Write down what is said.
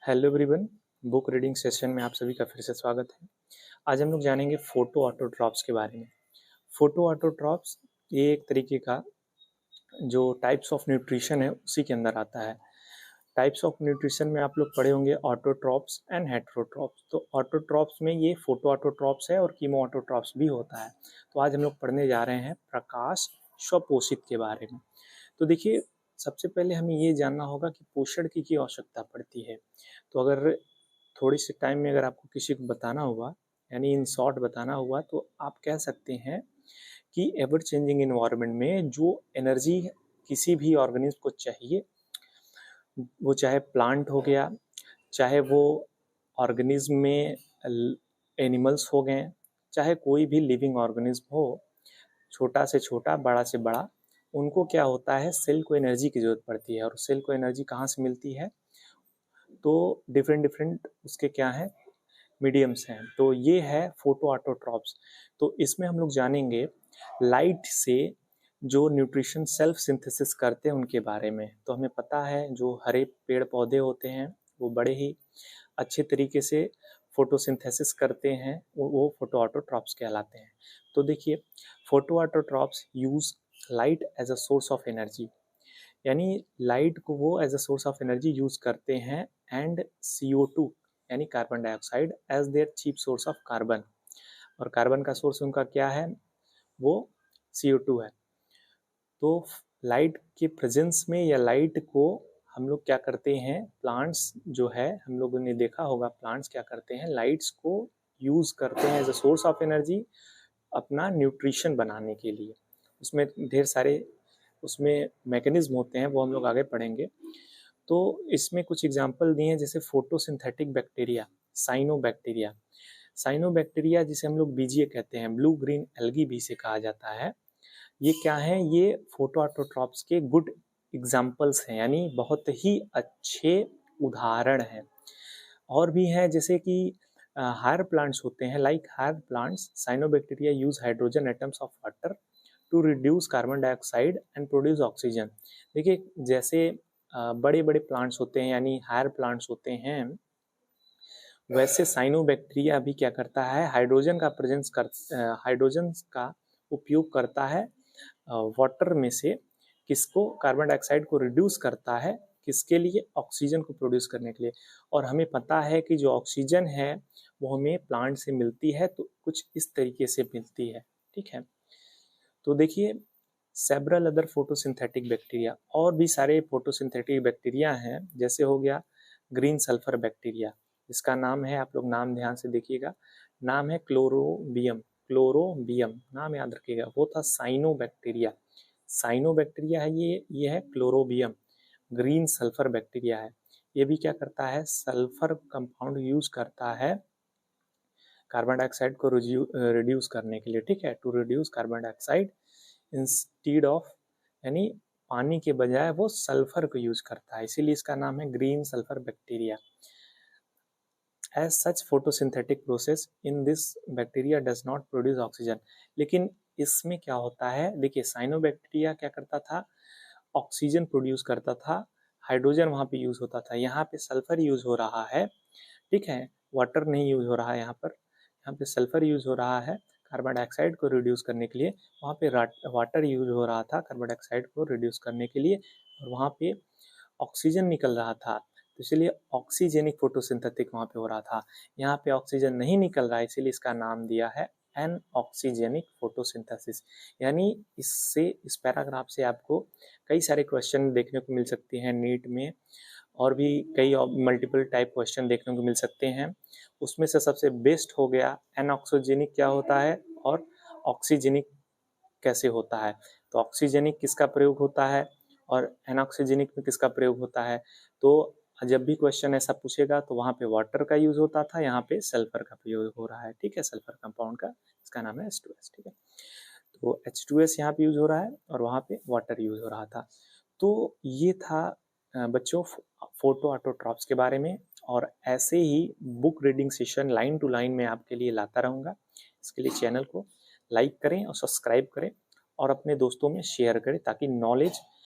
Hello everyone, book reading session में आप सभी का फिर से स्वागत है। आज हम लोग जानेंगे फोटो ऑटोट्रॉप्स के बारे में। फोटो ऑटोट्रॉप्स ये एक तरीके का जो टाइप्स ऑफ न्यूट्रिशन है उसी के अंदर आता है। टाइप्स ऑफ न्यूट्रिशन में आप लोग पढ़े होंगे ऑटोट्रॉप्स एंड हेटेरोट्रॉप्स। तो ऑटोट्रॉप्स में ये फोटो ऑटोट्रॉप्स है और कीमो ऑटोट्रॉप्स भी होता है। तो आज हम लोग पढ़ने जा रहे हैं प्रकाश स्वपोषित के बारे में। तो देखिए, सबसे पहले हमें ये जानना होगा कि पोषण की आवश्यकता पड़ती है। तो अगर थोड़ी सी टाइम में अगर आपको किसी को बताना हुआ, यानी इन शॉर्ट बताना हुआ, तो आप कह सकते हैं कि एवर चेंजिंग इन्वायरमेंट में जो एनर्जी किसी भी ऑर्गेनिज्म को चाहिए, वो चाहे प्लांट हो गया, चाहे वो ऑर्गेनिज्म में एनिमल्स हो गए, चाहे कोई भी लिविंग ऑर्गेनिज्म हो, छोटा से छोटा बड़ा से बड़ा, उनको क्या होता है, सेल को एनर्जी की जरूरत पड़ती है। और सेल को एनर्जी कहाँ से मिलती है? तो डिफरेंट डिफरेंट उसके क्या है, मीडियम्स हैं। तो ये है फोटो ऑटोट्रॉप्स। तो इसमें हम लोग जानेंगे लाइट से जो न्यूट्रिशन सेल्फ सिंथेसिस करते हैं उनके बारे में। तो हमें पता है जो हरे पेड़ पौधे होते हैं वो बड़े ही अच्छे तरीके से फोटोसिंथेसिस करते हैं, वो फोटो ऑटोट्रॉप्स कहलाते हैं। तो देखिए, photo autotrophs use light as a source of energy, यानी लाइट को वो as a source of energy use करते हैं, एंड CO2 यानी carbon dioxide as their chief source of carbon. और कार्बन का सोर्स उनका क्या है? वो CO2 है। तो लाइट के प्रेजेंस में या लाइट को हम लोग क्या करते हैं, प्लांट्स जो है, हम लोगों ने देखा होगा प्लांट्स क्या करते हैं, लाइट्स को यूज करते हैं as a source of energy अपना न्यूट्रिशन बनाने के लिए। उसमें ढेर सारे उसमें मैकेनिज्म होते हैं, वो हम लोग आगे पढ़ेंगे। तो इसमें कुछ एग्जांपल दिए हैं, जैसे फोटोसिंथेटिक बैक्टीरिया, साइनोबैक्टीरिया। साइनोबैक्टीरिया जिसे हम लोग बीजीए कहते हैं, ब्लू ग्रीन एल्गी भी से कहा जाता है। ये क्या है? ये फोटो ऑटोट्रॉप्स के गुड एग्जाम्पल्स हैं, यानी बहुत ही अच्छे उदाहरण हैं। और भी हैं, जैसे कि हायर प्लांट्स होते हैं, like higher plants cyanobacteria use hydrogen atoms of water to reduce carbon dioxide and produce oxygen. देखिए, जैसे बड़े बड़े प्लांट्स होते हैं यानी हायर प्लांट्स होते हैं, वैसे साइनोबैक्टीरिया भी क्या करता है, हाइड्रोजन का प्रेजेंस कर हाइड्रोजन का उपयोग करता है वाटर में से, किसको? कार्बन डाइऑक्साइड को रिड्यूस करता है, किसके लिए? ऑक्सीजन को प्रोड्यूस करने के लिए। और हमें पता है कि जो ऑक्सीजन है वो हमें प्लांट से मिलती है, तो कुछ इस तरीके से मिलती है। ठीक है। तो देखिए, सेवरल अदर फोटोसिंथेटिक बैक्टीरिया, और भी सारे फोटोसिंथेटिक बैक्टीरिया हैं, जैसे हो गया ग्रीन सल्फर बैक्टीरिया। इसका नाम है, आप लोग नाम ध्यान से देखिएगा, नाम है क्लोरोबियम। क्लोरोबियम नाम याद रखिएगा। वो था साइनोबैक्टीरिया। साइनोबैक्टीरिया है ये है क्लोरोबियम। ग्रीन सल्फर बैक्टीरिया है, ये भी क्या करता है, सल्फर कंपाउंड यूज करता है कार्बन डाइऑक्साइड को रिड्यूस करने के लिए। ठीक है, to reduce carbon dioxide instead of, यानी पानी के बजाय वो सल्फर को यूज करता है, इसीलिए इसका नाम है green sulphur bacteria. As such photosynthetic process in this bacteria does not produce oxygen. लेकिन इसमें क्या होता है, देखिए साइनोबैक्टीरिया क्या करता था, ऑक्सीजन प्रोड्यूस करता था, हाइड्रोजन वहां पे यूज होता था, यहाँ पे सल्फर यूज हो रहा है। ठीक है, वाटर नहीं यूज हो रहा है, यहाँ पे सल्फर यूज हो रहा है कार्बन डाइऑक्साइड को रिड्यूस करने के लिए। वहाँ पे वाटर यूज हो रहा था कार्बन डाइऑक्साइड को रिड्यूस करने के लिए, और वहाँ पे ऑक्सीजन निकल रहा था, तो इसलिए ऑक्सीजेनिक फोटोसिंथेटिक वहाँ पे हो रहा था। यहाँ पे ऑक्सीजन नहीं निकल रहा है, इसीलिए इसका नाम दिया है एन ऑक्सीजेनिक फोटोसिंथेसिस। यानी इससे, इस पैराग्राफ से आपको कई सारे क्वेश्चन देखने को मिल सकते हैं नीट में, और भी कई मल्टीपल टाइप क्वेश्चन देखने को मिल सकते हैं। उसमें से सबसे बेस्ट हो गया एनऑक्सीजेनिक क्या होता है और ऑक्सीजेनिक कैसे होता है। तो ऑक्सीजेनिक किसका प्रयोग होता है और एनऑक्सीजेनिक में किसका प्रयोग होता है। तो जब भी क्वेश्चन ऐसा पूछेगा तो वहाँ पे वाटर का यूज होता था, यहाँ पे सल्फर का प्रयोग हो रहा है। ठीक है, सल्फर कंपाउंड का, इसका नाम है H2S। ठीक है, तो H2S यहाँ पे यूज हो रहा है और वहाँ पे वाटर यूज हो रहा था। तो ये था बच्चों फोटो ऑटोट्रॉप्स के बारे में, और ऐसे ही book reading session line to line में आपके लिए लाता रहूँगा। इसके लिए चैनल को लाइक करें और सब्सक्राइब करें और अपने दोस्तों में शेयर करें, ताकि नॉलेज